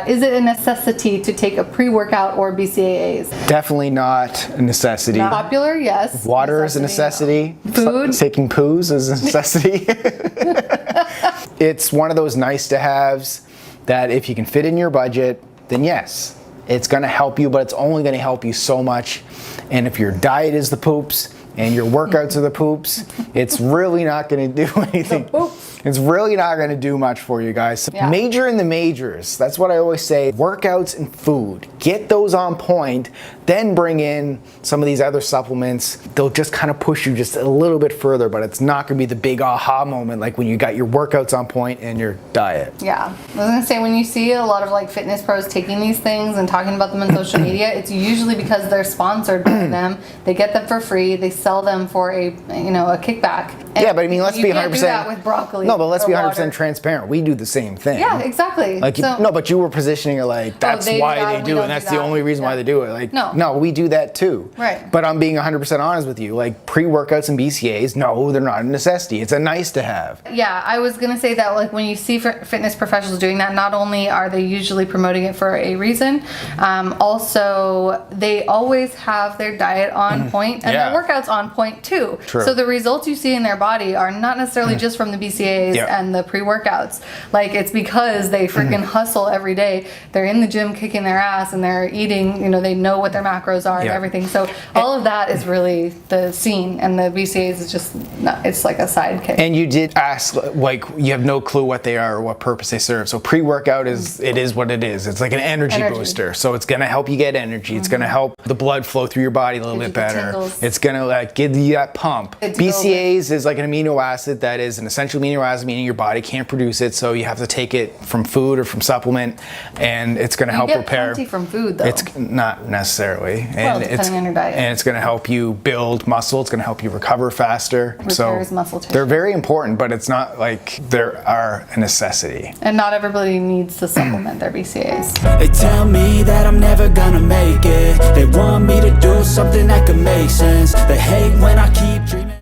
Is it a necessity to take a pre-workout or BCAAs? Definitely not a necessity. Not popular, yes. Water is a necessity. No. Food. Taking poos is a necessity. It's one of those nice to haves that if you can fit in your budget, then yes, it's going to help you, but it's only going to help you so much. And if your diet is the poops and your workouts are the poops, it's really not going to do anything. It's really not going to do much for you guys. So major in the majors. That's what I always say. Workouts and food. Get those on point, then bring in some of these other supplements. They'll just kind of push you just a little bit further, but it's not going to be the big aha moment like when you got your workouts on point and your diet. Yeah. I was going to say, when you see a lot of like fitness pros taking these things and talking about them on social media, it's usually because they're sponsored by them. They get them for free. They sell them for a kickback. And yeah, but I mean, let's be 100%. You do that with broccoli. No, but let's be 100% water. transparent. We do the same thing. Yeah, exactly. Like, no, but you were positioning it like that's why they do it. And that's the only reason why they do it. Like, no, we do that too. Right. But I'm being 100% honest with you. Like, pre-workouts and BCAAs, no, they're not a necessity. It's a nice to have. Yeah, I was gonna say that like when you see fitness professionals doing that, not only are they usually promoting it for a reason, also they always have their diet on point and their workouts on point too. True. So the results you see in their body are not necessarily just from the BCAAs and the pre-workouts. Like, it's because they freaking hustle every day. They're in the gym kicking their ass and they're eating, they know what their macros are and everything. So all of that is really the scene, and the BCAAs is just, it's like a sidekick. And you did ask, like, you have no clue what they are or what purpose they serve. So pre-workout is what it is. It's like an energy booster. So it's going to help you get energy. It's going to help the blood flow through your body a little bit better. It's going to like give you that pump. BCAAs is like an amino acid that is an essential amino acid, meaning your body can't produce it, so you have to take it from food or from supplement, and it's going to help repair. Plenty from food, though. It's not necessarily, and depending on your diet. And it's going to help you build muscle. It's going to help you recover faster. Repairs muscle tissue. They're very important, but it's not like they are a necessity. And not everybody needs to supplement their BCAAs. They tell me that I'm never gonna make it. They want me to do something that could make sense. They hate when I keep dreaming.